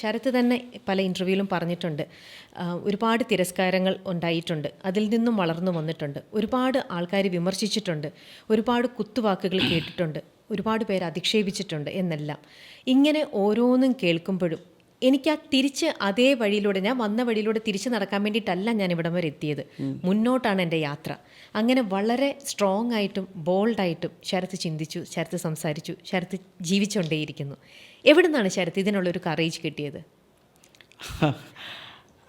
ശരത്ത് തന്നെ പല ഇൻ്റർവ്യൂവിലും പറഞ്ഞിട്ടുണ്ട്, ഒരുപാട് തിരസ്കാരങ്ങൾ ഉണ്ടായിട്ടുണ്ട്, അതിൽ നിന്നും വളർന്നു വന്നിട്ടുണ്ട്, ഒരുപാട് ആൾക്കാർ വിമർശിച്ചിട്ടുണ്ട്, ഒരുപാട് കുത്തുവാക്കുകൾ കേട്ടിട്ടുണ്ട്, ഒരുപാട് പേര് അധിക്ഷേപിച്ചിട്ടുണ്ട് എന്നെല്ലാം. ഇങ്ങനെ ഓരോന്നും കേൾക്കുമ്പോഴും എനിക്ക് തിരിച്ച് അതേ വഴിയിലൂടെ, ഞാൻ വന്ന വഴിയിലൂടെ തിരിച്ച് നടക്കാൻ വേണ്ടിയിട്ടല്ല ഞാൻ ഇവിടം വരെ എത്തിയത്, മുന്നോട്ടാണ് എൻ്റെ യാത്ര. അങ്ങനെ വളരെ സ്ട്രോങ് ആയിട്ടും ബോൾഡായിട്ടും ശരത്ത് ചിന്തിച്ചു, ശരത്ത് സംസാരിച്ചു, ശരത്ത് ജീവിച്ചുകൊണ്ടേയിരിക്കുന്നു. എവിടെ നിന്നാണ് ശരത്ത് ഇതിനുള്ളൊരു കറേജ് കിട്ടിയത്?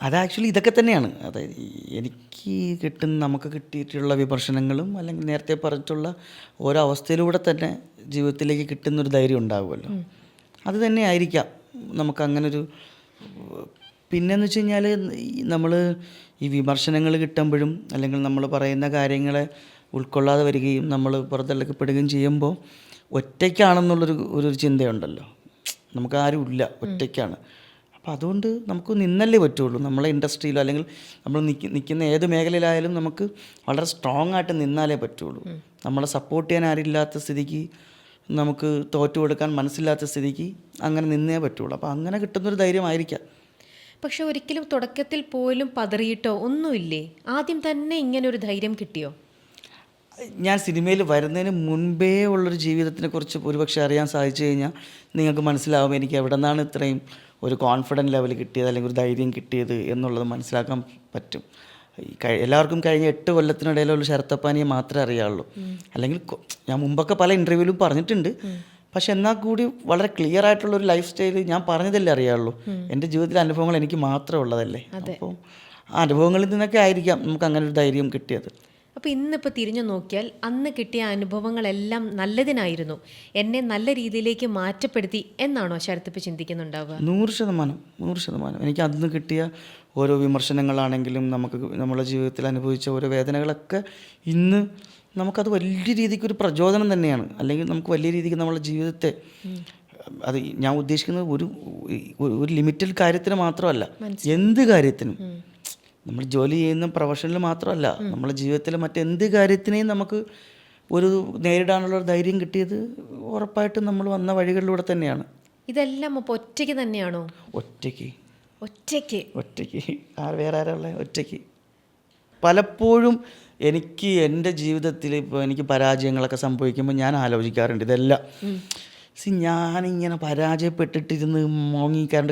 അത് ആക്ച്വലി ഇതൊക്കെ തന്നെയാണ്. അതായത് എനിക്ക് നമുക്ക് കിട്ടിയിട്ടുള്ള വിമർശനങ്ങളും അല്ലെങ്കിൽ നേരത്തെ പറഞ്ഞിട്ടുള്ള ഓരോ അവസ്ഥയിലൂടെ തന്നെ ജീവിതത്തിലേക്ക് കിട്ടുന്നൊരു ധൈര്യം ഉണ്ടാകുമല്ലോ, അത് തന്നെ ആയിരിക്കാം നമുക്കങ്ങനൊരു. പിന്നെന്ന് വെച്ച് കഴിഞ്ഞാൽ നമ്മൾ ഈ വിമർശനങ്ങൾ കിട്ടുമ്പോഴും അല്ലെങ്കിൽ നമ്മൾ പറയുന്ന കാര്യങ്ങളെ ഉൾക്കൊള്ളാതെ വരികയും നമ്മൾ പുറത്തള്ളക്കപ്പെടുകയും ചെയ്യുമ്പോൾ ഒറ്റയ്ക്കാണെന്നുള്ളൊരു ചിന്തയുണ്ടല്ലോ, നമുക്ക് ആരും ഇല്ല, ഒറ്റയ്ക്കാണ്. അപ്പോൾ അതുകൊണ്ട് നമുക്ക് നിന്നല്ലേ പറ്റുള്ളൂ. നമ്മളെ ഇൻഡസ്ട്രിയിലോ അല്ലെങ്കിൽ നമ്മൾ നിൽക്കുന്ന ഏത് മേഖലയിലായാലും നമുക്ക് വളരെ സ്ട്രോങ് ആയിട്ട് നിന്നാലേ പറ്റുള്ളൂ. നമ്മളെ സപ്പോർട്ട് ചെയ്യാൻ ആരില്ലാത്ത സ്ഥിതിക്ക്, നമുക്ക് തോറ്റു കൊടുക്കാൻ മനസ്സില്ലാത്ത സ്ഥിതിക്ക് അങ്ങനെ നിന്നേ പറ്റുള്ളൂ. അപ്പോൾ അങ്ങനെ കിട്ടുന്നൊരു ധൈര്യമായിരിക്കാം. പക്ഷെ ഒരിക്കലും തുടക്കത്തിൽ പോലും പതറിയിട്ടോ ഒന്നുമില്ലേ? ആദ്യം തന്നെ ഇങ്ങനെ ഒരു ധൈര്യം കിട്ടിയോ? ഞാൻ സിനിമയിൽ വരുന്നതിന് മുൻപേ ഉള്ളൊരു ജീവിതത്തിനെക്കുറിച്ച് ഒരുപക്ഷെ അറിയാൻ സാധിച്ചു കഴിഞ്ഞാൽ നിങ്ങൾക്ക് മനസ്സിലാവും എനിക്ക് എവിടെ നിന്നാണ് ഇത്രയും ഒരു കോൺഫിഡൻറ്റ് ലെവൽ കിട്ടിയത് അല്ലെങ്കിൽ ഒരു ധൈര്യം കിട്ടിയത് എന്നുള്ളത് മനസ്സിലാക്കാൻ പറ്റും. എല്ലാവർക്കും കഴിഞ്ഞ 8 കൊല്ലത്തിനിടയിലുള്ള ശരത്തപ്പാനിയെ മാത്രമേ അറിയാവുള്ളൂ. അല്ലെങ്കിൽ ഞാൻ മുമ്പൊക്കെ പല ഇൻ്റർവ്യൂവിലും പറഞ്ഞിട്ടുണ്ട്, പക്ഷെ എന്നാൽ കൂടി വളരെ ക്ലിയർ ആയിട്ടുള്ളൊരു ലൈഫ് സ്റ്റൈൽ ഞാൻ പറഞ്ഞതല്ലേ അറിയാവുള്ളൂ. എൻ്റെ ജീവിതത്തിലെ അനുഭവങ്ങൾ എനിക്ക് മാത്രമേ ഉള്ളതല്ലേ. അപ്പോൾ ആ അനുഭവങ്ങളിൽ നിന്നൊക്കെ ആയിരിക്കാം നമുക്ക് അങ്ങനെ ഒരു ധൈര്യം കിട്ടിയത്. അപ്പോൾ ഇന്നിപ്പോൾ തിരിഞ്ഞു നോക്കിയാൽ അന്ന് കിട്ടിയ അനുഭവങ്ങളെല്ലാം നല്ലതിനായിരുന്നു, എന്നെ നല്ല രീതിയിലേക്ക് മാറ്റപ്പെടുത്തി എന്നാണോ ശരത്ത് ഇപ്പോൾ ചിന്തിക്കുന്നുണ്ടാവുക? 100%. എനിക്ക് അന്ന് കിട്ടിയ ഓരോ വിമർശനങ്ങളാണെങ്കിലും നമ്മുടെ ജീവിതത്തിൽ അനുഭവിച്ച ഓരോ വേദനകളൊക്കെ ഇന്ന് നമുക്കത് വലിയ രീതിക്കൊരു പ്രചോദനം തന്നെയാണ്. അല്ലെങ്കിൽ നമുക്ക് വലിയ രീതിക്ക് നമ്മുടെ ജീവിതത്തെ, അത് ഞാൻ ഉദ്ദേശിക്കുന്നത് ഒരു ലിമിറ്റഡ് കാര്യത്തിന് മാത്രമല്ല, എന്ത് കാര്യത്തിനും, നമ്മൾ ജോലി ചെയ്യുന്ന പ്രൊഫഷനിൽ മാത്രമല്ല, നമ്മുടെ ജീവിതത്തിലെ മറ്റെന്ത് കാര്യത്തിനെയും നമുക്ക് ഒരു നേരിടാനുള്ള ധൈര്യം കിട്ടിയത് ഉറപ്പായിട്ടും നമ്മൾ വന്ന വഴികളിലൂടെ തന്നെയാണ്. ഇതെല്ലാം അപ്പോൾ ഒറ്റയ്ക്ക് തന്നെയാണോ? ഒറ്റയ്ക്ക്. വേറെ ആരാളെ? ഒറ്റയ്ക്ക്. പലപ്പോഴും എനിക്ക് എൻ്റെ ജീവിതത്തിൽ ഇപ്പോൾ എനിക്ക് പരാജയങ്ങളൊക്കെ സംഭവിക്കുമ്പോൾ ഞാൻ ആലോചിക്കാറുണ്ട് ഇതെല്ലാം. ഞാനിങ്ങനെ പരാജയപ്പെട്ടിട്ടിരുന്ന്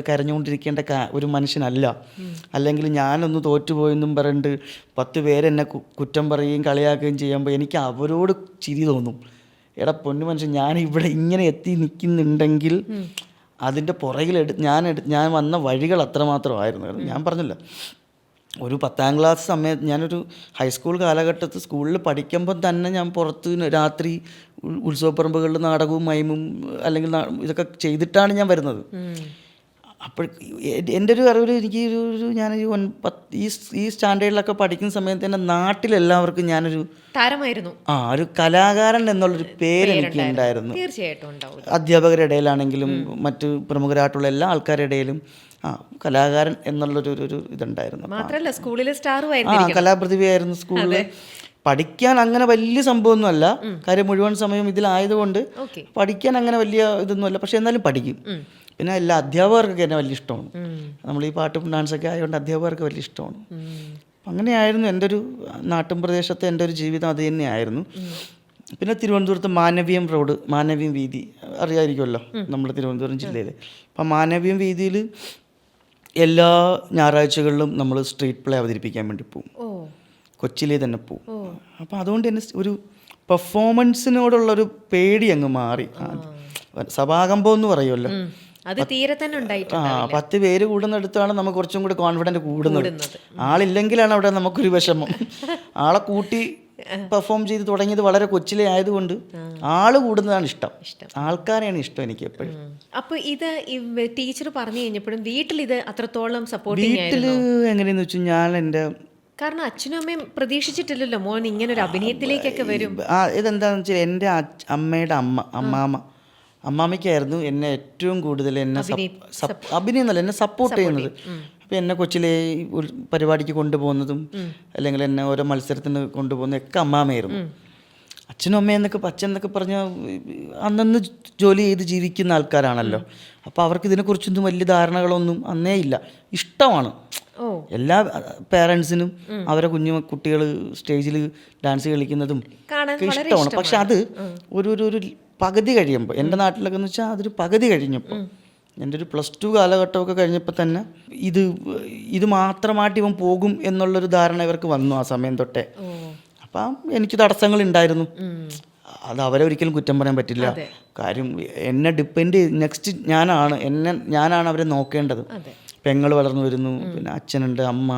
കരഞ്ഞുകൊണ്ടിരിക്കേണ്ട ഒരു മനുഷ്യനല്ല. അല്ലെങ്കിൽ ഞാനൊന്ന് തോറ്റുപോയെന്നും പറഞ്ഞിട്ട് 10 പേരെന്നെ കുറ്റം പറയുകയും കളിയാക്കുകയും ചെയ്യുമ്പോൾ എനിക്ക് അവരോട് ചിരി തോന്നും. എടാ പൊന്നു മനുഷ്യൻ, ഞാനിവിടെ ഇങ്ങനെ എത്തി നിൽക്കുന്നുണ്ടെങ്കിൽ അതിൻ്റെ പുറകിൽ ഞാൻ വന്ന വഴികൾ അത്രമാത്രമായിരുന്നു. ഞാൻ പറഞ്ഞല്ലോ, ഒരു 10ാം ക്ലാസ് സമയത്ത്, ഞാനൊരു ഹൈസ്കൂൾ കാലഘട്ടത്തിൽ സ്കൂളിൽ പഠിക്കുമ്പോൾ തന്നെ ഞാൻ പുറത്ത് രാത്രി ഉത്സവപ്പറമ്പുകളിൽ നാടകവും മൈമും അല്ലെങ്കിൽ ഇതൊക്കെ ചെയ്തിട്ടാണ് ഞാൻ വരുന്നത്. അപ്പോൾ എൻ്റെ ഒരു അറിവിൽ എനിക്ക് ഞാനൊരു ഈ സ്റ്റാൻഡേർഡിലൊക്കെ പഠിക്കുന്ന സമയത്ത് തന്നെ നാട്ടിലെല്ലാവർക്കും ഞാനൊരു താരമായിരുന്നു. ഒരു കലാകാരൻ എന്നുള്ളൊരു പേര് എനിക്ക് ഉണ്ടായിരുന്നു. തീർച്ചയായിട്ടും അധ്യാപകരുടെ ഇടയിലാണെങ്കിലും മറ്റ് പ്രമുഖരായിട്ടുള്ള എല്ലാ ആൾക്കാരുടെ ഇടയിലും കലാകാരൻ എന്നുള്ളൊരു ഇതുണ്ടായിരുന്നു. മാത്രമല്ല സ്കൂളിലെ കലാപ്രതിഭയായിരുന്നു സ്കൂളിൽ. പഠിക്കാൻ അങ്ങനെ വലിയ സംഭവമൊന്നുമല്ല, കാര്യം മുഴുവൻ സമയം ഇതിലായതുകൊണ്ട് പഠിക്കാൻ അങ്ങനെ വലിയ ഇതൊന്നുമല്ല, പക്ഷെ എന്നാലും പഠിക്കും. പിന്നെ എല്ലാ അധ്യാപകർക്കൊക്കെ എന്നെ വലിയ ഇഷ്ടമാണ്. നമ്മൾ ഈ പാട്ടും ഡാൻസൊക്കെ ആയതുകൊണ്ട് അധ്യാപകർക്ക് വലിയ ഇഷ്ടമാണ്. അങ്ങനെയായിരുന്നു എൻ്റെ ഒരു നാട്ടിൻ പ്രദേശത്തെ എൻ്റെ ഒരു ജീവിതം, അത് തന്നെയായിരുന്നു. പിന്നെ തിരുവനന്തപുരത്ത് മാനവീയം വീതി അറിയാമായിരിക്കുമല്ലോ, നമ്മൾ തിരുവനന്തപുരം ജില്ലയിൽ. അപ്പം മാനവീയം വീതിയിൽ എല്ലാ ഞായറാഴ്ചകളിലും നമ്മൾ സ്ട്രീറ്റ് പ്ലേ അവതരിപ്പിക്കാൻ വേണ്ടി പോകും. കൊച്ചിയിലെ തന്നെ പോകും. അപ്പോൾ അതുകൊണ്ട് തന്നെ ഒരു പെർഫോമൻസിനോടുള്ളൊരു പേടി അങ്ങ് മാറി. സഭാകമ്പം എന്ന് പറയുമല്ലോ, അത് തീരെ തന്നെ ഉണ്ടായിട്ടുണ്ട്. 10 പേര് കൂടുന്നിടത്താണ് നമുക്ക് കുറച്ചും കൂടി കോൺഫിഡൻറ്റ് കൂടുന്നത്. ആളില്ലെങ്കിലാണ് അവിടെ നമുക്കൊരു വിഷമം. ആളെ കൂട്ടി പെർഫോം ചെയ്ത് തുടങ്ങിയത് വളരെ കൊച്ചിലെ ആയതുകൊണ്ട് ആള് കൂടുന്നതാണ് ഇഷ്ടം, ആൾക്കാരെയാണ് ഇഷ്ടം എനിക്ക് എപ്പോഴും. അപ്പോൾ ഇത് ടീച്ചർ പറഞ്ഞു കഴിഞ്ഞപ്പോഴും വീട്ടിൽ ഇത് അത്രത്തോളം സപ്പോർട്ടിങ് വീട്ടിൽ എങ്ങനെയെന്ന് വെച്ചാൽ ഞാൻ എൻ്റെ, കാരണം അച്ഛനും അമ്മയും പ്രതീക്ഷിച്ചിട്ടില്ലല്ലോ മോൻ ഇങ്ങനെ ഒരു അഭിനയത്തിലേക്കൊക്കെ വരും. ഇതെന്താണെന്ന് വെച്ചാൽ എൻ്റെ അമ്മയുടെ അമ്മാമ്മയ്ക്കായിരുന്നു എന്നെ ഏറ്റവും കൂടുതൽ അഭിനയം എന്നല്ല, എന്നെ സപ്പോർട്ട് ചെയ്യുന്നത്. അപ്പോൾ എന്നെ കൊച്ചിലെ ഒരു പരിപാടിക്ക് കൊണ്ടുപോകുന്നതും അല്ലെങ്കിൽ എന്നെ ഓരോ മത്സരത്തിന് കൊണ്ടുപോകുന്നതും ഒക്കെ അമ്മാമ്മയായിരുന്നു. അച്ഛനും അമ്മയെന്നൊക്കെ അച്ഛൻ എന്നൊക്കെ പറഞ്ഞാൽ അന്നന്ന് ജോലി ചെയ്ത് ജീവിക്കുന്ന ആൾക്കാരാണല്ലോ. അപ്പോൾ അവർക്ക് ഇതിനെക്കുറിച്ചൊന്നും വലിയ ധാരണകളൊന്നും അന്നേ ഇല്ല. ഇഷ്ടമാണ് ഓ എല്ലാ പേരൻസിനും അവരെ കുട്ടികൾ സ്റ്റേജിൽ ഡാൻസ് കളിക്കുന്നതും കാണാൻ ഒക്കെ വളരെ ഇഷ്ടമാണ്. പക്ഷെ അത് ഒരു പകുതി കഴിയുമ്പോൾ, എൻ്റെ നാട്ടിലൊക്കെ എന്ന് വെച്ചാൽ അതൊരു പകുതി കഴിഞ്ഞപ്പോൾ, എൻ്റെ ഒരു +2 കാലഘട്ടമൊക്കെ കഴിഞ്ഞപ്പോൾ തന്നെ ഇത് മാത്രമായിട്ട് ഇവൻ പോകും എന്നുള്ളൊരു ധാരണ ഇവർക്ക് വന്നു ആ സമയം തൊട്ടേ. അപ്പം എനിക്ക് തടസ്സങ്ങളുണ്ടായിരുന്നു. അത് അവരെ ഒരിക്കലും കുറ്റം പറയാൻ പറ്റില്ല. കാര്യം എന്നെ ഡിപ്പെൻഡ് നെക്സ്റ്റ് ഞാനാണ് അവരെ നോക്കേണ്ടത്. പെങ്ങൾ വളർന്നു വരുന്നു, പിന്നെ അച്ഛനുണ്ട്, അമ്മ,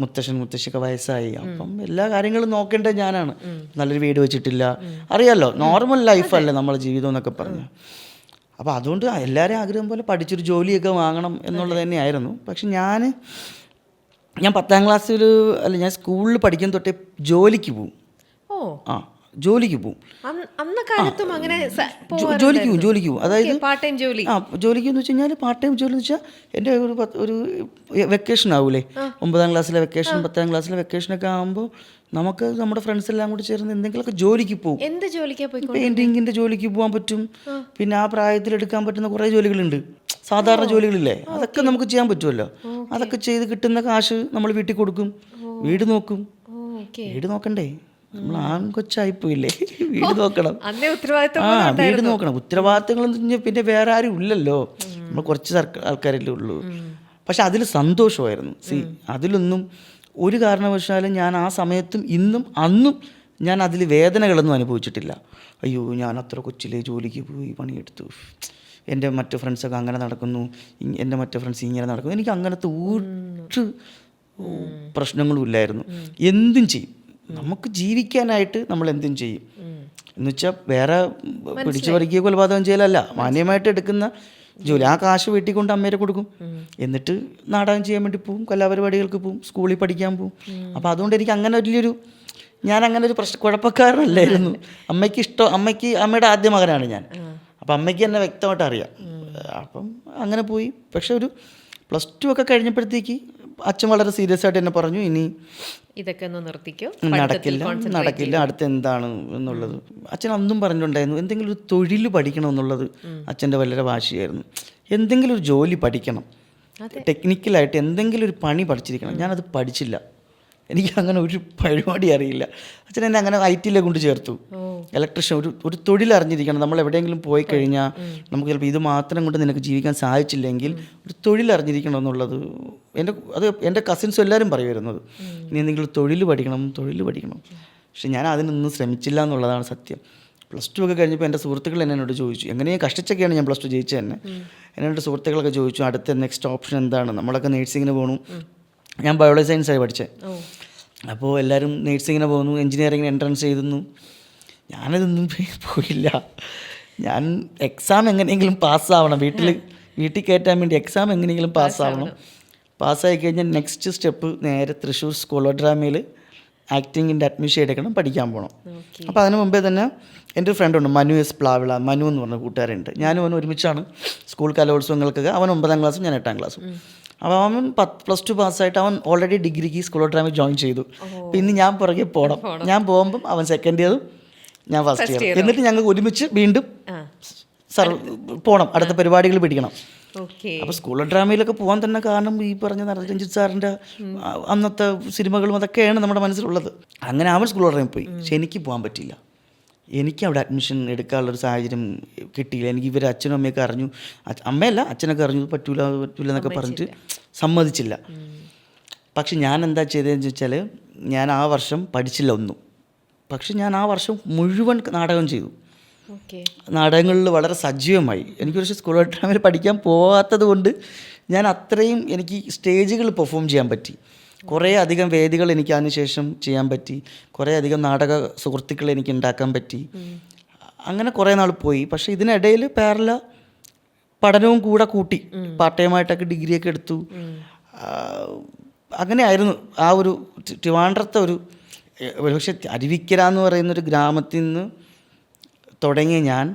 മുത്തശ്ശൻ മുത്തശ്ശിയൊക്കെ വയസ്സായി. അപ്പം എല്ലാ കാര്യങ്ങളും നോക്കേണ്ടത് ഞാനാണ്. നല്ലൊരു വീട് വെച്ചിട്ടില്ല, അറിയാമല്ലോ, നോർമൽ ലൈഫല്ലേ നമ്മളെ ജീവിതം എന്നൊക്കെ പറഞ്ഞു. അപ്പോൾ അതുകൊണ്ട് എല്ലാവരും ആഗ്രഹം പോലെ പഠിച്ചൊരു ജോലിയൊക്കെ വാങ്ങണം എന്നുള്ളത് തന്നെയായിരുന്നു. പക്ഷെ ഞാൻ 10ാം ക്ലാസ്സിൽ ഞാൻ സ്കൂളിൽ പഠിക്കുന്ന തൊട്ടേ ജോലിക്ക് പോവും. ജോലിക്ക് പോവും. ജോലിക്ക് പോവും. അതായത് ജോലിക്ക് എന്ന് വെച്ച് കഴിഞ്ഞാൽ പാർട്ട് ടൈം ജോലി എന്ന് വെച്ചാൽ എൻ്റെ ഒരു വെക്കേഷൻ ആവൂലേ, 9ാം ക്ലാസ്സിലെ വെക്കേഷൻ, 10ാം ക്ലാസ്സിലെ വെക്കേഷനൊക്കെ ആകുമ്പോൾ നമുക്ക് നമ്മുടെ ഫ്രണ്ട്സ് എല്ലാം കൂടി ചേർന്ന് എന്തെങ്കിലുമൊക്കെ ജോലിക്ക് പോകും. എന്ത് ജോലിക്കാ? പെയിന്റിങ്ങിന്റെ ജോലിക്ക് പോകാൻ പറ്റും. പിന്നെ ആ പ്രായത്തിൽ എടുക്കാൻ പറ്റുന്ന കുറേ ജോലികളുണ്ട്, സാധാരണ ജോലികളില്ലേ, അതൊക്കെ നമുക്ക് ചെയ്യാൻ പറ്റുമല്ലോ. അതൊക്കെ ചെയ്ത് കിട്ടുന്ന കാശ് നമ്മൾ വീട്ടിൽ കൊടുക്കും, വീട് നോക്കും. വീട് നോക്കണ്ടേ, നമ്മൾ ആൺകൊച്ചായിപ്പോയില്ലേ, വീട് നോക്കണം. വീട് നോക്കണം. ഉത്തരവാദിത്തങ്ങളെന്ന് പറഞ്ഞാൽ പിന്നെ വേറെ ആരും ഇല്ലല്ലോ, നമ്മൾ കുറച്ച് ആൾക്കാരല്ലേ ഉള്ളൂ. പക്ഷെ അതിൽ സന്തോഷമായിരുന്നു. അതിലൊന്നും ഒരു കാരണവശാലും ഞാൻ ആ സമയത്തും ഇന്നും അന്നും ഞാൻ അതിൽ വേദനകളൊന്നും അനുഭവിച്ചിട്ടില്ല. അയ്യോ ഞാൻ അത്ര കൊച്ചിലെ ജോലിക്ക് പോയി പണിയെടുത്തു, എൻ്റെ മറ്റു ഫ്രണ്ട്സൊക്കെ അങ്ങനെ നടക്കുന്നു, എൻ്റെ മറ്റു ഫ്രണ്ട്സ് ഇങ്ങനെ നടക്കുന്നു. എനിക്ക് അങ്ങനത്തെ ഒരു പ്രശ്നങ്ങളും ഇല്ലായിരുന്നു. എന്തും ചെയ്യും, നമുക്ക് ജീവിക്കാനായിട്ട് നമ്മൾ എന്തും ചെയ്യും. എന്നുവെച്ചാൽ വേറെ പിടിച്ചു പറിക്കുക കൊലപാതകം ചെയ്യലല്ല, മാന്യമായിട്ട് എടുക്കുന്ന ജോലി. ആ കാശ് വീട്ടിൽ കൊണ്ട് അമ്മേരെ കൊടുക്കും, എന്നിട്ട് നാടകം ചെയ്യാൻ വേണ്ടി പോവും, കലാപരിപാടികൾക്ക് പോവും, സ്കൂളിൽ പഠിക്കാൻ പോവും. അപ്പോൾ അതുകൊണ്ട് എനിക്ക് അങ്ങനെ ഞാൻ അങ്ങനെ ഒരു കുഴപ്പക്കാരനല്ലായിരുന്നു. അമ്മയുടെ ആദ്യ മകനാണ് ഞാൻ. അപ്പം അമ്മയ്ക്ക് എന്നെ വ്യക്തമായിട്ട് അറിയാം. അപ്പം അങ്ങനെ പോയി. പക്ഷെ ഒരു +2 ഒക്കെ കഴിഞ്ഞപ്പോഴത്തേക്ക് അച്ഛൻ വളരെ സീരിയസ് ആയിട്ട് എന്നെ പറഞ്ഞു, ഇനി ഇതൊക്കെ ഒന്ന് നിർത്തിക്കോ, നടക്കില്ല, അടുത്ത് എന്താണ് എന്നുള്ളത്. അച്ഛൻ അന്നും പറഞ്ഞിട്ടുണ്ടായിരുന്നു, എന്തെങ്കിലും ഒരു തൊഴിൽ പഠിക്കണം എന്നുള്ളത് അച്ഛൻ്റെ വളരെ വാശിയായിരുന്നു. എന്തെങ്കിലും ഒരു ജോലി പഠിക്കണം, ടെക്നിക്കലായിട്ട് എന്തെങ്കിലും ഒരു പണി പഠിച്ചിരിക്കണം. ഞാനത് പഠിച്ചില്ല, എനിക്ക് അങ്ങനെ ഒരു പരിപാടി അറിയില്ല. അച്ഛൻ എന്നെ അങ്ങനെ IT-യിലേക്ക് കൊണ്ട് ചേർത്തു. ഇലക്ട്രീഷ്യൻ, ഒരു തൊഴിൽ അറിഞ്ഞിരിക്കണം. നമ്മൾ എവിടെയെങ്കിലും പോയി കഴിഞ്ഞാൽ നമുക്ക് ചിലപ്പോൾ ഇത് മാത്രം കൊണ്ട് നിനക്ക് ജീവിക്കാൻ സാധിച്ചില്ലെങ്കിൽ ഒരു തൊഴിൽ അറിഞ്ഞിരിക്കണം എന്നുള്ളത് എൻ്റെ കസിൻസും എല്ലാവരും പറയുമായിരുന്നത്. ഇനി എന്തെങ്കിലും തൊഴിൽ പഠിക്കണം. പക്ഷെ ഞാൻ അതിനൊന്നും ശ്രമിച്ചില്ല എന്നുള്ളതാണ് സത്യം. +2 ഒക്കെ കഴിഞ്ഞപ്പോൾ എൻ്റെ സുഹൃത്തുക്കൾ എന്നോട് ചോദിച്ചു, എങ്ങനെയും കഷ്ടിച്ചൊക്കെയാണ് ഞാൻ +2 ജയിച്ചത് തന്നെ. എന്നോട് സുഹൃത്തുക്കളൊക്കെ ചോദിച്ചു, അടുത്ത നെക്സ്റ്റ് ഓപ്ഷൻ എന്താണ്, നമ്മളൊക്കെ നേഴ്സിങ്ങിന് പോകണം. ഞാൻ ബയോളജി സയൻസായി പഠിച്ചത്. അപ്പോൾ എല്ലാവരും നേഴ്സിങ്ങിന് പോകുന്നു, എൻജിനീയറിങ്ങിന് എൻട്രൻസ് എഴുതുന്നു. ഞാനതൊന്നും പോയില്ല. ഞാൻ എക്സാം എങ്ങനെയെങ്കിലും പാസ്സാവണം, വീട്ടിൽ കയറ്റാൻ വേണ്ടി എക്സാം എങ്ങനെയെങ്കിലും പാസ്സാവണം. പാസ്സായി കഴിഞ്ഞാൽ നെക്സ്റ്റ് സ്റ്റെപ്പ് നേരെ തൃശ്ശൂർ സ്കൂൾ ഓഫ് ഡ്രാമയിൽ ആക്ടിങ്ങിൻ്റെ അഡ്മിഷൻ എടുക്കണം, പഠിക്കാൻ പോകണം. അപ്പോൾ അതിന് മുമ്പേ തന്നെ എൻ്റെ ഒരു ഫ്രണ്ടുണ്ട്, മനു എസ് പ്ലാവിള, മനു എന്ന് പറഞ്ഞ കൂട്ടുകാരുണ്ട്. ഞാനും അവൻ ഒരുമിച്ചാണ് സ്കൂൾ കലോത്സവങ്ങൾക്കൊക്കെ. അവൻ 9ാം ക്ലാസ്സും ഞാൻ 8ാം ക്ലാസ്സും. അപ്പോൾ അവൻ +2 പാസ്സായിട്ട് അവൻ ഓൾറെഡി ഡിഗ്രിക്ക് സ്കൂൾ ഓഫ് ഡ്രാമയിൽ ജോയിൻ ചെയ്തു. പിന്നെ ഞാൻ പുറകെ പോകണം. ഞാൻ പോകുമ്പം അവൻ സെക്കൻഡ് ഇയറും ഞാൻ ഫസ്റ്റ് ഇയർ. എന്നിട്ട് ഞങ്ങൾ ഒരുമിച്ച് വീണ്ടും പോകണം, അടുത്ത പരിപാടികൾ പിടിക്കണം. അപ്പോൾ സ്കൂൾ ഓഫ് ഡ്രാമയിലൊക്കെ പോകാൻ തന്നെ കാരണം ഈ പറഞ്ഞ രഞ്ജിത്ത് സാറിൻ്റെ അന്നത്തെ സിനിമകളും അതൊക്കെയാണ് നമ്മുടെ മനസ്സിലുള്ളത്. അങ്ങനെ അവൻ സ്കൂൾ ഓഫ് ഡ്രാമയിൽ പോയി. പക്ഷെ എനിക്ക് പോകാൻ പറ്റിയില്ല. എനിക്ക് അവിടെ അഡ്മിഷൻ എടുക്കാനുള്ളൊരു സാഹചര്യം കിട്ടിയില്ല. എനിക്ക് ഇവർ അച്ഛനും അമ്മയൊക്കെ അറിഞ്ഞു, അമ്മയല്ല അച്ഛനൊക്കെ അറിഞ്ഞു, പറ്റൂല എന്നൊക്കെ പറഞ്ഞിട്ട് സമ്മതിച്ചില്ല. പക്ഷെ ഞാൻ എന്താ ചെയ്തതെന്ന് വെച്ചാൽ, ഞാൻ ആ വർഷം പഠിച്ചില്ല ഒന്നും. പക്ഷെ ഞാൻ ആ വർഷം മുഴുവൻ നാടകം ചെയ്തു. നാടകങ്ങളിൽ വളരെ സജീവമായി. എനിക്കൊരു സ്കൂൾ ഓഫ് ഡ്രാമയിൽ പഠിക്കാൻ പോകാത്തത് കൊണ്ട് ഞാൻ അത്രയും എനിക്ക് സ്റ്റേജുകൾ പെർഫോം ചെയ്യാൻ പറ്റി. കുറേ അധികം വേദികൾ എനിക്ക് അതിനുശേഷം ചെയ്യാൻ പറ്റി. കുറേ അധികം നാടക സുഹൃത്തുക്കളെ എനിക്ക് ഉണ്ടാക്കാൻ പറ്റി. അങ്ങനെ കുറേ നാൾ പോയി. പക്ഷേ ഇതിനിടയിൽ പാരല പഠനവും കൂടെ കൂട്ടി, പാർട്ട് ടൈമായിട്ടൊക്കെ ഡിഗ്രിയൊക്കെ എടുത്തു. അങ്ങനെയായിരുന്നു ആ ഒരു ട്രിവാൻഡ്രത്തെ പക്ഷേ അരുവിക്കര എന്ന് പറയുന്നൊരു ഗ്രാമത്തിൽ നിന്ന് തുടങ്ങിയ ഞാൻ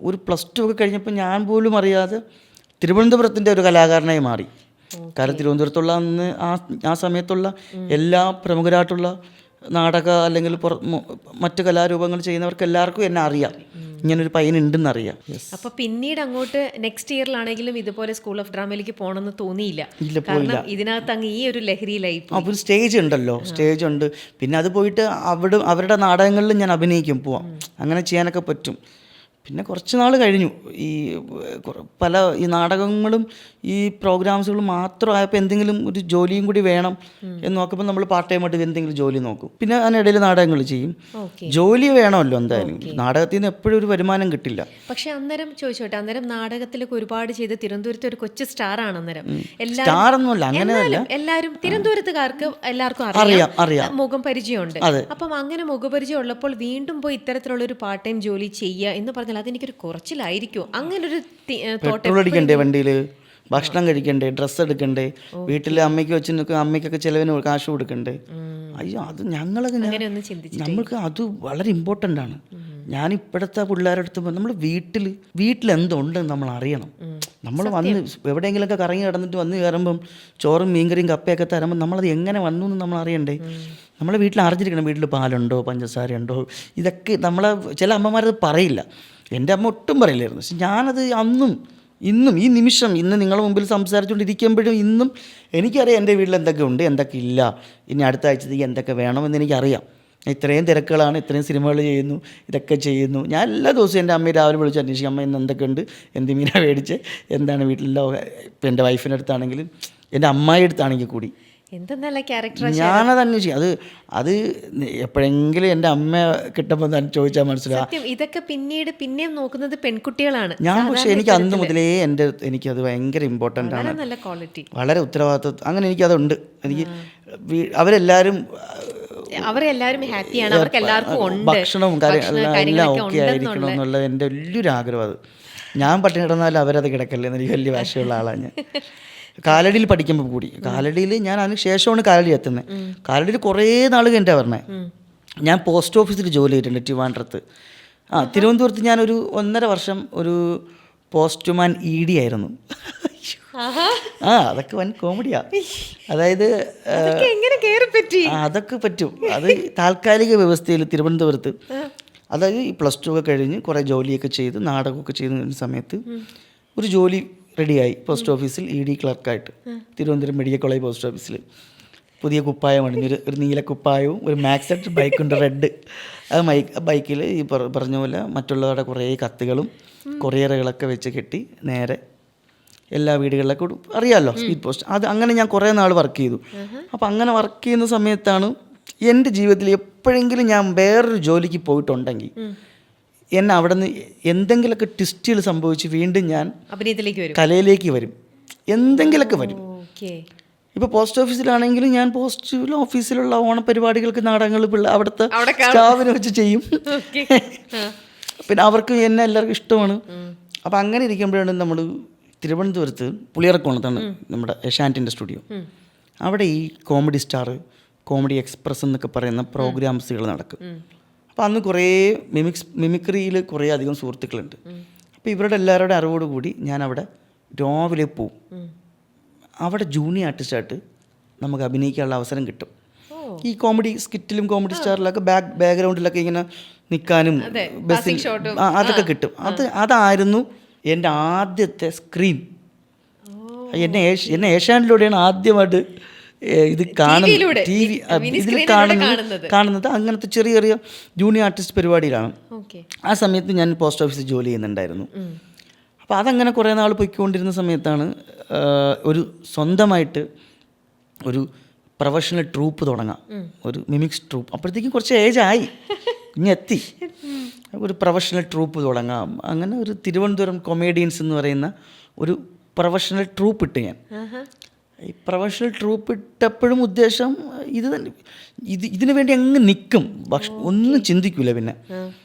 ഒരു +2 ഒക്കെ കഴിഞ്ഞപ്പോൾ ഞാൻ പോലും അറിയാതെ തിരുവനന്തപുരത്തിൻ്റെ ഒരു കലാകാരനായി മാറി. കാരണം തിരുവനന്തപുരത്തുള്ള അന്ന് ആ സമയത്തുള്ള എല്ലാ പ്രമുഖരായിട്ടുള്ള നാടക അല്ലെങ്കിൽ മറ്റു കലാരൂപങ്ങൾ ചെയ്യുന്നവർക്ക് എല്ലാവർക്കും എന്നെ അറിയാം, ഇങ്ങനൊരു പയ്യനുണ്ടെന്ന് അറിയാം. അപ്പൊ പിന്നീട് അങ്ങോട്ട് നെക്സ്റ്റ് ഇയറിലാണെങ്കിലും ഇതുപോലെ സ്കൂൾ ഓഫ് ഡ്രാമയിലേക്ക് പോകണമെന്ന് തോന്നിയില്ല? ഇല്ല, പോയില്ല. കാരണം ഇതിനകത്ത് അങ്ങ് ഈ ഒരു ലഹരിയിലായി. അപ്പോൾ ഒരു സ്റ്റേജ് ഉണ്ടല്ലോ, സ്റ്റേജ് ഉണ്ട്. പിന്നെ അത് പോയിട്ട് അവരുടെ നാടകങ്ങളിലും ഞാൻ അഭിനയിക്കും, പോവാം, അങ്ങനെ ചെയ്യാനൊക്കെ പറ്റും. പിന്നെ കുറച്ച് നാൾ കഴിഞ്ഞു ഈ ഈ നാടകങ്ങളും ഈ പ്രോഗ്രാംസുകളും മാത്രമായപ്പോൾ എന്തെങ്കിലും ഒരു ജോലിയും കൂടി വേണം എന്ന് നോക്കുമ്പോൾ നമ്മൾ പാർട്ട് ടൈമായിട്ട് എന്തെങ്കിലും ജോലി നോക്കും. പിന്നെ അതിനിടയിൽ നാടകങ്ങൾ ചെയ്യും. ജോലി വേണമല്ലോ എന്തായാലും, നാടകത്തിൽ നിന്ന് എപ്പോഴും ഒരു വരുമാനം കിട്ടില്ല. പക്ഷെ അന്നേരം ചോദിച്ചോട്ടെ, അന്നേരം നാടകത്തിലൊക്കെ ഒരുപാട് ചെയ്ത് തിരുവനന്തപുരത്ത് ഒരു കൊച്ചു സ്റ്റാറാണ് അന്നേരം. സ്റ്റാറൊന്നുമല്ല, അങ്ങനെയല്ല, എല്ലാവരും തിരുവനന്തപുരത്തുകാർക്ക് എല്ലാവർക്കും അറിയാം, മുഖം പരിചയമുണ്ട്. അപ്പം അങ്ങനെ മുഖപരിചയം ഉള്ളപ്പോൾ വീണ്ടും പോയി ഇത്തരത്തിലുള്ള ഒരു പാർട്ട് ടൈം ജോലി ചെയ്യുക എന്ന് പറഞ്ഞാൽ അതെനിക്കൊരു കുറച്ചിലായിരിക്കും. അങ്ങനൊരു പെട്രോൾ അടിക്കണ്ടേ വണ്ടിയിൽ, ഭക്ഷണം കഴിക്കണ്ടേ, ഡ്രസ്സ് എടുക്കണ്ടേ, വീട്ടിൽ അമ്മയ്ക്ക് വെച്ച് നിൽക്കുക, അമ്മയ്ക്കൊക്കെ ചിലവിന് കാശ് കൊടുക്കണ്ടേ. അയ്യോ, അത് നമ്മൾക്ക് അത് വളരെ ഇമ്പോർട്ടൻ്റ് ആണ്. ഞാൻ ഇപ്പോഴത്തെ പിള്ളേരുടെ അടുത്ത് നമ്മൾ വീട്ടിലെന്തുണ്ടെന്ന് നമ്മൾ അറിയണം. നമ്മൾ വന്ന് എവിടെയെങ്കിലുമൊക്കെ കറങ്ങി കിടന്നിട്ട് വന്ന് കയറുമ്പം ചോറും മീൻകറിയും കപ്പയൊക്കെ തരുമ്പോൾ നമ്മളത് എങ്ങനെ വന്നു എന്ന് നമ്മൾ അറിയണ്ടേ. നമ്മളെ വീട്ടിൽ അറിഞ്ഞിരിക്കണം, വീട്ടിൽ പാലുണ്ടോ, പഞ്ചസാരയുണ്ടോ, ഇതൊക്കെ നമ്മളെ ചില അമ്മമാരത് പറയില്ല. എൻ്റെ അമ്മ ഒട്ടും പറയില്ലായിരുന്നു. പക്ഷെ ഞാനത് ഇന്നും ഈ നിമിഷം ഇന്ന് നിങ്ങളുടെ മുമ്പിൽ സംസാരിച്ചുകൊണ്ടിരിക്കുമ്പോഴും ഇന്നും എനിക്കറിയാം എൻ്റെ വീട്ടിൽ എന്തൊക്കെ ഉണ്ട്, എന്തൊക്കെ ഇല്ല, ഇനി അടുത്ത ആഴ്ചത്തേക്ക് എന്തൊക്കെ വേണമെന്ന് എനിക്കറിയാം. ഇത്രയും തിരക്കുകളാണ്, ഇത്രയും സിനിമകൾ ചെയ്യുന്നു, ഇതൊക്കെ ചെയ്യുന്നു. ഞാൻ എല്ലാ ദിവസവും എൻ്റെ അമ്മയെ രാവിലെ വിളിച്ച് അന്വേഷിക്കും, അമ്മ ഇന്ന് എന്തൊക്കെ ഉണ്ട്, എന്ത് മീനാ മേടിച്ച്, എന്താണ് വീട്ടിലെല്ലാം. ഇപ്പം എൻ്റെ വൈഫിൻ്റെ അടുത്താണെങ്കിലും എൻ്റെ അമ്മായി അടുത്താണെങ്കിൽ കൂടി ഞാനത് അന്വേഷിക്കും. അത് എപ്പോഴെങ്കിലും എൻ്റെ അമ്മ കിട്ടുമ്പോൾ ചോദിച്ചാൽ മനസ്സിലാവും. ഇതൊക്കെ പിന്നെയും നോക്കുന്നത് പെൺകുട്ടികളാണ്. പക്ഷേ എനിക്ക് അന്ന് മുതലേ എനിക്കത് ഭയങ്കര ഇമ്പോർട്ടൻ്റ് ആണ്, വളരെ ഉത്തരവാദിത്വം. അങ്ങനെ എനിക്കതുണ്ട്. എനിക്ക് അവരെല്ലാവരും ഹാപ്പിയാണ്, അവർക്ക് എല്ലാവർക്കും ഉണ്ട്, ഭക്ഷണവും എല്ലാം ഓക്കെ ആയിരിക്കണം എന്നുള്ളത് എൻ്റെ വലിയൊരു ആഗ്രഹം. അത് ഞാൻ പട്ടിണി കിടന്നാലും അവരത് കിടക്കല്ലേ എന്നൊരു വലിയ വാശിയുള്ള ആളാണ് ഞാൻ. കാലടിയിൽ പഠിക്കുമ്പോൾ കൂടി, കാലടിയിൽ ഞാൻ അതിന് ശേഷമാണ് കാലടി എത്തുന്നത്. കാലടിയിൽ കുറേ നാൾ കഴിഞ്ഞാൽ പറഞ്ഞത്. ഞാൻ പോസ്റ്റ് ഓഫീസിൽ ജോലി ചെയ്തിട്ടുണ്ട് ട്രിവാൻഡ്രത്ത്. തിരുവനന്തപുരത്ത് ഞാനൊരു 1.5 വർഷം ഒരു പോസ്റ്റ്മാൻ ED ആയിരുന്നു. അതൊക്കെ വൻ കോമഡിയാ. അതായത് അതൊക്കെ പറ്റും. അത് താൽക്കാലിക വ്യവസ്ഥയിൽ തിരുവനന്തപുരത്ത്, അതായത് ഈ +2 ഒക്കെ കഴിഞ്ഞ് കുറേ ജോലിയൊക്കെ ചെയ്ത് നാടകമൊക്കെ ചെയ്യുന്ന സമയത്ത് ഒരു ജോലി റെഡിയായി പോസ്റ്റ് ഓഫീസിൽ ED ക്ലർക്കായിട്ട്. തിരുവനന്തപുരം മെഡിക്കൽ കോളേജ് പോസ്റ്റ് ഓഫീസിൽ പുതിയ കുപ്പായം അണിഞ്ഞൊരു നീല കുപ്പായവും ഒരു മാക്സെറ്റ് ബൈക്കുണ്ട് റെഡ്. അത് ബൈക്കിൽ ഈ പറഞ്ഞ പോലെ മറ്റുള്ളവരുടെ കുറേ കത്തുകളും കൊറിയറുകളൊക്കെ വെച്ച് കെട്ടി നേരെ എല്ലാ വീടുകളിലൊക്കെ അറിയാമല്ലോ, സ്പീഡ് പോസ്റ്റ്. അത് അങ്ങനെ ഞാൻ കുറേ നാൾ വർക്ക് ചെയ്തു. അപ്പോൾ അങ്ങനെ വർക്ക് ചെയ്യുന്ന സമയത്താണ് എൻ്റെ ജീവിതത്തിൽ എപ്പോഴെങ്കിലും ഞാൻ വേറൊരു ജോലിക്ക് പോയിട്ടുണ്ടെങ്കിൽ എന്നെ അവിടെ നിന്ന് എന്തെങ്കിലുമൊക്കെ ട്വിസ്റ്റുകൾ സംഭവിച്ച് വീണ്ടും ഞാൻ കലയിലേക്ക് വരും, എന്തെങ്കിലുമൊക്കെ വരും. ഇപ്പോൾ പോസ്റ്റ് ഓഫീസിലാണെങ്കിലും ഞാൻ ഓഫീസിലുള്ള ഓണപരിപാടികൾക്ക് നാടകങ്ങൾ അവിടുത്തെ സ്റ്റാഫിനെ വെച്ച് ചെയ്യും. പിന്നെ അവർക്ക് എന്നെ എല്ലാവർക്കും ഇഷ്ടമാണ്. അപ്പം അങ്ങനെ ഇരിക്കുമ്പോഴാണ് നമ്മൾ തിരുവനന്തപുരത്ത് പുളിയറക്കോണത്താണ് നമ്മുടെ ഏഷ്യാനെറ്റിൻ്റെ സ്റ്റുഡിയോ. അവിടെ ഈ കോമഡി സ്റ്റാർ, കോമഡി എക്സ്പ്രസ് എന്നൊക്കെ പറയുന്ന പ്രോഗ്രാംസുകൾ നടക്കും. അപ്പോൾ അന്ന് കുറേ മിമിക്രിയിൽ കുറേ അധികം സുഹൃത്തുക്കളുണ്ട്. അപ്പോൾ ഇവരുടെ എല്ലാവരുടെ അറിവോടുകൂടി ഞാൻ അവിടെ രാവിലെ പോവും. അവിടെ ജൂനിയർ ആർട്ടിസ്റ്റായിട്ട് നമുക്ക് അഭിനയിക്കാനുള്ള അവസരം കിട്ടും. ഈ കോമഡി സ്കിറ്റിലും കോമഡി സ്റ്റാറിലൊക്കെ ബാക്ക്ഗ്രൗണ്ടിലൊക്കെ ഇങ്ങനെ നിൽക്കാനും ബസ്സിൽ അതൊക്കെ കിട്ടും. അതായിരുന്നു എൻ്റെ ആദ്യത്തെ സ്ക്രീൻ. എന്നെ ഏഷ്യാനെറ്റിലൂടെയാണ് ആദ്യമായിട്ട് ഇത് കാണുന്നത്, ഇതിൽ കാണുന്നത്. അങ്ങനത്തെ ചെറിയ ചെറിയ ജൂനിയർ ആർട്ടിസ്റ്റ് പരിപാടിയിലാണ്. ആ സമയത്ത് ഞാൻ പോസ്റ്റ് ഓഫീസിൽ ജോലി ചെയ്യുന്നുണ്ടായിരുന്നു. അപ്പോൾ അതങ്ങനെ കുറേ നാൾ പൊയ്ക്കൊണ്ടിരുന്ന സമയത്താണ് ഒരു സ്വന്തമായിട്ട് ഒരു പ്രൊഫഷണൽ ട്രൂപ്പ് തുടങ്ങാം, ഒരു മിമിക്സ് ട്രൂപ്പ്. അപ്പോഴത്തേക്കും കുറച്ച് ഏജായി, ഇനി എത്തി. ഒരു പ്രൊഫഷണൽ ട്രൂപ്പ് തുടങ്ങാം. അങ്ങനെ ഒരു തിരുവനന്തപുരം കൊമേഡിയൻസ് എന്ന് പറയുന്ന ഒരു പ്രൊഫഷണൽ ട്രൂപ്പ് ഇട്ട് ഞാൻ. ഈ പ്രൊഫഷണൽ ട്രൂപ്പ് ഇട്ടപ്പോഴും ഉദ്ദേശം ഇത് തന്നെ, ഇതിനു വേണ്ടി അങ്ങ് നിൽക്കും, ഒന്നും ചിന്തിക്കില്ല. പിന്നെ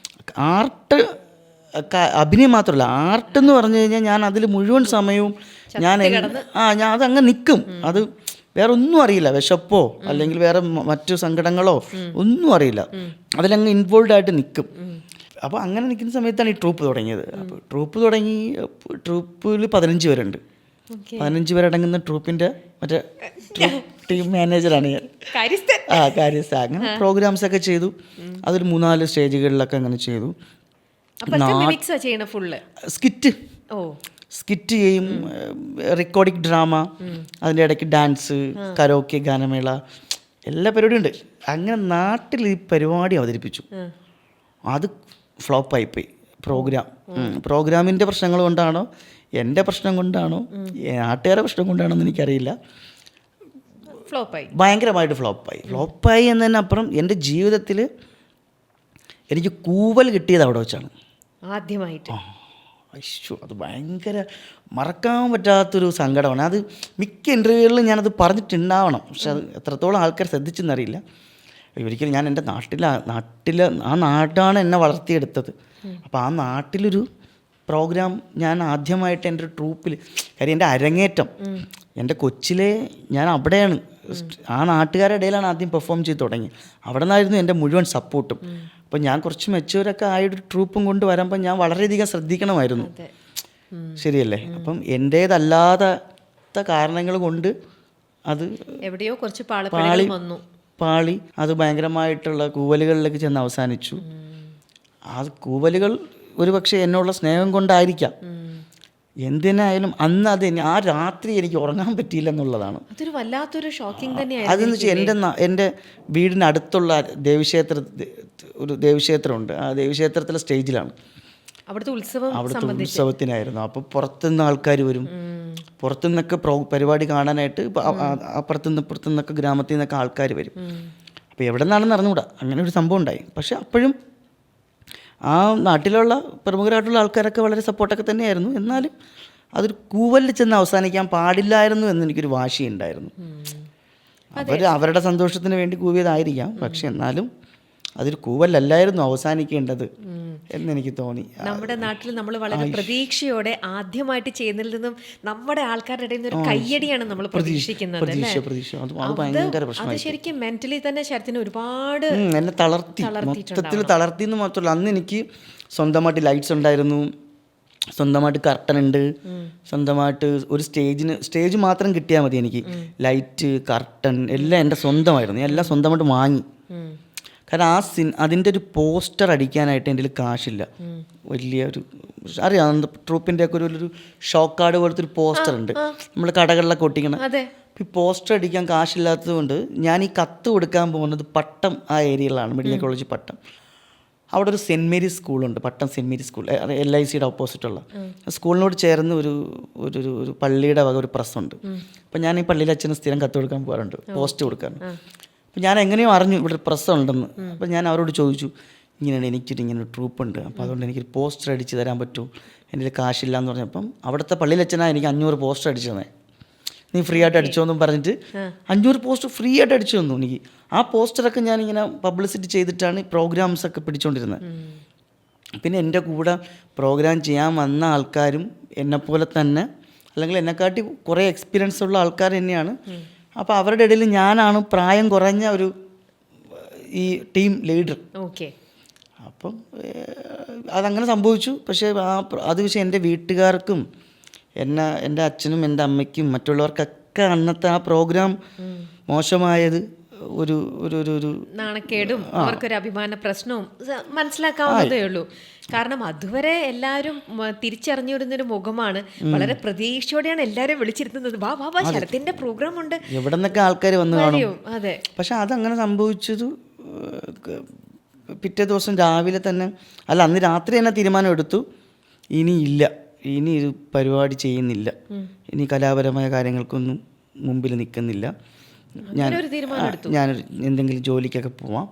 ആർട്ട് അഭിനയം മാത്രമല്ല, ആർട്ട് എന്ന് പറഞ്ഞു കഴിഞ്ഞാൽ ഞാൻ അതിൽ മുഴുവൻ സമയവും ഞാൻ അതങ്ങ് നിൽക്കും. അത് വേറെ ഒന്നും അറിയില്ല, വിശപ്പോ അല്ലെങ്കിൽ വേറെ മറ്റു സങ്കടങ്ങളോ ഒന്നും അറിയില്ല, അതിലങ്ങ് ഇൻവോൾവ് ആയിട്ട് നിൽക്കും. അപ്പോൾ അങ്ങനെ നിൽക്കുന്ന സമയത്താണ് ഈ ട്രൂപ്പ് തുടങ്ങിയത്. അപ്പോൾ ട്രൂപ്പ് തുടങ്ങി, ട്രൂപ്പിൽ 15 പേരുണ്ട്. ഓക്കെ 15 പേരടങ്ങുന്ന ട്രൂപ്പിൻ്റെ മറ്റേ ടീം മാനേജറാണ് ഞാൻ. കാര്യസ്ഥൻ. കാര്യസ്ഥ. അങ്ങനെ പ്രോഗ്രാംസ് ഒക്കെ ചെയ്തു. അതൊരു 3-4 സ്റ്റേജുകളിലൊക്കെ അങ്ങനെ ചെയ്തു. മിമിക്സാ ചെയ്യണ ഫുള്ള്? സ്കിറ്റ് ഓ, സ്കിറ്റ് ചെയ്യും, റെക്കോർഡിക് ഡ്രാമ, അതിൻ്റെ ഇടയ്ക്ക് ഡാൻസ്, കരോക്കെ, ഗാനമേള, എല്ലാ പരിപാടിയും ഉണ്ട്. അങ്ങനെ നാട്ടിൽ ഈ പരിപാടി അവതരിപ്പിച്ചു. അത് ഫ്ലോപ്പായിപ്പോയി പ്രോഗ്രാമിൻ്റെ പ്രശ്നങ്ങൾ കൊണ്ടാണോ, എൻ്റെ പ്രശ്നം കൊണ്ടാണോ, നാട്ടുകാരുടെ പ്രശ്നം കൊണ്ടാണോ എന്ന് എനിക്കറിയില്ല. ഫ്ലോപ്പായി, ഭയങ്കരമായിട്ട് ഫ്ലോപ്പായി എന്നതിനപ്പുറം എൻ്റെ ജീവിതത്തിൽ എനിക്ക് കൂവൽ കിട്ടിയത് അവിടെ വെച്ചാണ് ആദ്യമായിട്ട്. അയ്യോ, അത് ഭയങ്കര മറക്കാൻ പറ്റാത്തൊരു സങ്കടമാണ്. അത് മിക്ക ഇൻ്റർവ്യൂകളിലും ഞാനത് പറഞ്ഞിട്ടുണ്ടാവണം, പക്ഷെ അത് എത്രത്തോളം ആൾക്കാർ ശ്രദ്ധിച്ചെന്നറിയില്ല. ഒരിക്കലും ഞാൻ എൻ്റെ ആ നാടാണ് എന്നെ വളർത്തിയെടുത്തത്. അപ്പോൾ ആ നാട്ടിലൊരു പ്രോഗ്രാം ഞാൻ ആദ്യമായിട്ട് എൻ്റെ ഒരു ട്രൂപ്പിൽ, കാര്യം എൻ്റെ അരങ്ങേറ്റം എൻ്റെ കൊച്ചിലെ ഞാൻ അവിടെയാണ്, ആ നാട്ടുകാരുടെ ഇടയിലാണ് ആദ്യം പെർഫോം ചെയ്ത് തുടങ്ങി. അവിടെ നിന്നായിരുന്നു എൻ്റെ മുഴുവൻ സപ്പോർട്ടും. അപ്പോൾ ഞാൻ കുറച്ച് മെച്ചുവരൊക്കെ ആയൊരു ട്രൂപ്പും കൊണ്ട് വരുമ്പോൾ ഞാൻ വളരെയധികം ശ്രദ്ധിക്കണമായിരുന്നു. ശരിയല്ലേ? അപ്പം എൻ്റേതല്ലാത്ത കാരണങ്ങൾ കൊണ്ട് അത് എവിടെയോ കുറച്ച് പാളി അത് ഭയങ്കരമായിട്ടുള്ള കൂവലുകളിലേക്ക് ചെന്ന് അവസാനിച്ചു. ആ കൂവലുകൾ ഒരു പക്ഷേ എന്നുള്ള സ്നേഹം കൊണ്ടായിരിക്കാം. എന്തിനായാലും അന്ന് ആ രാത്രി എനിക്ക് ഉറങ്ങാൻ പറ്റിയില്ല എന്നുള്ളതാണ്. അതൊരു വല്ലാത്തൊരു ഷോക്കിംഗ് തന്നെയാണ്. അതെന്ന് വെച്ചാൽ എൻ്റെ വീടിനടുത്തുള്ള ഒരു ദേവീക്ഷേത്രമുണ്ട്. ആ ദേവീക്ഷേത്രത്തിലെ സ്റ്റേജിലാണ്. അവിടുത്തെ ഉത്സവത്തിനായിരുന്നു. അപ്പോൾ പുറത്തുനിന്ന് ആൾക്കാർ വരും, പുറത്തുനിന്നൊക്കെ പരിപാടി കാണാനായിട്ട്. അപ്പുറത്തുനിന്ന് ഇപ്പുറത്തുനിന്നൊക്കെ ഗ്രാമത്തിൽ നിന്നൊക്കെ ആൾക്കാർ വരും. അപ്പോൾ എവിടെ നിന്നാണെന്ന് അറിഞ്ഞുകൂടാ, അങ്ങനെ ഒരു സംഭവം ഉണ്ടായി. പക്ഷെ അപ്പോഴും ആ നാട്ടിലുള്ള പ്രമുഖരായിട്ടുള്ള ആൾക്കാരൊക്കെ വളരെ സപ്പോർട്ടൊക്കെ തന്നെയായിരുന്നു. എന്നാലും അതൊരു കൂവലിൽ ചെന്ന് അവസാനിക്കാൻ പാടില്ലായിരുന്നു എന്നെനിക്കൊരു വാശിയുണ്ടായിരുന്നു. അവരുടെ സന്തോഷത്തിന് വേണ്ടി കൂവിയതായിരിക്കാം, പക്ഷെ എന്നാലും അതൊരു കൂവലല്ലായിരുന്നു അവസാനിക്കേണ്ടത് എന്നെനിക്ക് തോന്നി. നമ്മുടെ നാട്ടിൽ നമ്മൾ വളരെ പ്രതീക്ഷയോടെ ആദ്യമായിട്ട് ചെയ്യുന്നതിൽ നിന്നും നമ്മുടെ ആൾക്കാരുടെ ഇടയിൽ നിന്ന് ഒരു കയ്യടിയാണ് നമ്മൾ പ്രതീക്ഷിക്കുന്നത്. അത് ശരിക്കും മെന്റലി തന്നെ ശരത്തിന് ഒരുപാട് എന്നെ മൊത്തത്തിൽ തളർത്തി എന്ന് മാത്രമല്ല, അന്ന് എനിക്ക് സ്വന്തമായിട്ട് ലൈറ്റ്സ് ഉണ്ടായിരുന്നു, സ്വന്തമായിട്ട് കർട്ടൻ ഉണ്ട്, സ്വന്തമായിട്ട് ഒരു സ്റ്റേജ് മാത്രം കിട്ടിയാൽ മതി എനിക്ക്. ലൈറ്റ്, കർട്ടൻ എല്ലാം എൻ്റെ സ്വന്തമായിരുന്നു. ഞാൻ എല്ലാം സ്വന്തമായിട്ട് വാങ്ങി. കാരണം അതിൻ്റെ ഒരു പോസ്റ്റർ അടിക്കാനായിട്ട് എൻ്റെ കയ്യിൽ കാശില്ല. വലിയൊരു അറിയാം, ട്രൂപ്പിൻ്റെ ഒക്കെ ഒരു ഷോക്ക് കാർഡ് പോലത്തെ ഒരു പോസ്റ്റർ ഉണ്ട്, നമ്മൾ കടകളിലൊക്കെ ഒട്ടിക്കണം. ഈ പോസ്റ്റർ അടിക്കാൻ കാശില്ലാത്തത് കൊണ്ട് ഞാൻ ഈ കത്ത് കൊടുക്കാൻ പോകുന്നത് പട്ടം ആ ഏരിയയിലാണ്, മെഡിക്കൽ കോളേജ് പട്ടം. അവിടെ ഒരു സെൻറ്റ് മേരീസ് സ്കൂളുണ്ട്, പട്ടം സെൻറ്റ് മേരീസ് സ്കൂൾ, LICയുടെ ഓപ്പോസിറ്റുള്ള സ്കൂളിനോട് ചേർന്ന് ഒരു പള്ളിയുടെ വക ഒരു പ്രസ്സുണ്ട്. അപ്പം ഞാൻ ഈ പള്ളിയിൽ അച്ഛന് സ്ഥിരം കത്ത് കൊടുക്കാൻ പോകാറുണ്ട്, പോസ്റ്റ് കൊടുക്കാൻ. അപ്പം ഞാൻ എങ്ങനെയോ അറിഞ്ഞു ഇവിടെ ഒരു പ്രസ് ഉണ്ടെന്ന്. അപ്പം ഞാൻ അവരോട് ചോദിച്ചു, ഇങ്ങനെയാണ് ഇങ്ങനെ ഒരു ട്രൂപ്പുണ്ട്, അപ്പോൾ അതുകൊണ്ട് എനിക്കൊരു പോസ്റ്റർ അടിച്ച് തരാൻ പറ്റുമോ, എൻ്റെ കാശില്ല എന്ന് പറഞ്ഞപ്പം അവിടുത്തെ പള്ളിയിലച്ഛനാണ് എനിക്ക് 500 പോസ്റ്റർ അടിച്ചു തന്നെ. നീ ഫ്രീ ആയിട്ട് അടിച്ചോ എന്നും പറഞ്ഞിട്ട് 500 പോസ്റ്റർ ഫ്രീ ആയിട്ട് അടിച്ചു തന്നു എനിക്ക്. ആ പോസ്റ്ററൊക്കെ ഞാനിങ്ങനെ പബ്ലിസിറ്റി ചെയ്തിട്ടാണ് പ്രോഗ്രാംസൊക്കെ പിടിച്ചുകൊണ്ടിരുന്നത്. പിന്നെ എൻ്റെ കൂടെ പ്രോഗ്രാം ചെയ്യാൻ വന്ന ആൾക്കാരും എന്നെപ്പോലെ തന്നെ, അല്ലെങ്കിൽ എന്നെക്കാട്ടി കുറേ എക്സ്പീരിയൻസ് ഉള്ള ആൾക്കാർ തന്നെയാണ്. അപ്പോൾ അവരുടെ ഇടയിൽ ഞാനാണ് പ്രായം കുറഞ്ഞ ഈ ടീം ലീഡർ. അപ്പം അതങ്ങനെ സംഭവിച്ചു. പക്ഷേ അത് പക്ഷേ എൻ്റെ വീട്ടുകാർക്കും എൻ്റെ അച്ഛനും എൻ്റെ അമ്മയ്ക്കും മറ്റുള്ളവർക്കൊക്കെ അന്നത്തെ ആ പ്രോഗ്രാം മോശമായത് ഒരു നാണക്കേടും അവർക്കൊരു അഭിമാന പ്രശ്നവും മനസ്സിലാക്കാവുന്നതേ ഉള്ളൂ. കാരണം അതുവരെ എല്ലാവരും തിരിച്ചറിഞ്ഞിരുന്നൊരു മുഖമാണ്. വളരെ പ്രതീക്ഷയോടെയാണ് എല്ലാവരും വിളിച്ചിരുന്നത്, വാ വാ വാ ശരത്തിന്റെ പ്രോഗ്രാം ഉണ്ട്, എവിടെ നിന്നൊക്കെ ആൾക്കാർ വന്നു കാണും. അതെ. പക്ഷെ അതങ്ങനെ സംഭവിച്ചത് പിറ്റേ ദിവസം രാവിലെ തന്നെ, അല്ല അന്ന് രാത്രി തന്നെ തീരുമാനം എടുത്തു, ഇനി ഒരു പരിപാടി ചെയ്യുന്നില്ല, ഇനി കലാപരമായ കാര്യങ്ങൾക്കൊന്നും മുമ്പിൽ നിൽക്കുന്നില്ല, ഞാനൊരു എന്തെങ്കിലും ജോലിക്കൊക്കെ പോവാം,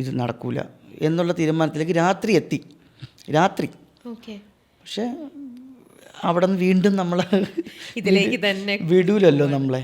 ഇത് നടക്കൂല എന്നുള്ള തീരുമാനത്തിലേക്ക് രാത്രി പക്ഷെ അവിടെ നിന്ന് വീണ്ടും നമ്മളെ ഇതിലേക്ക് തന്നെ വിടൂലല്ലോ നമ്മളെ.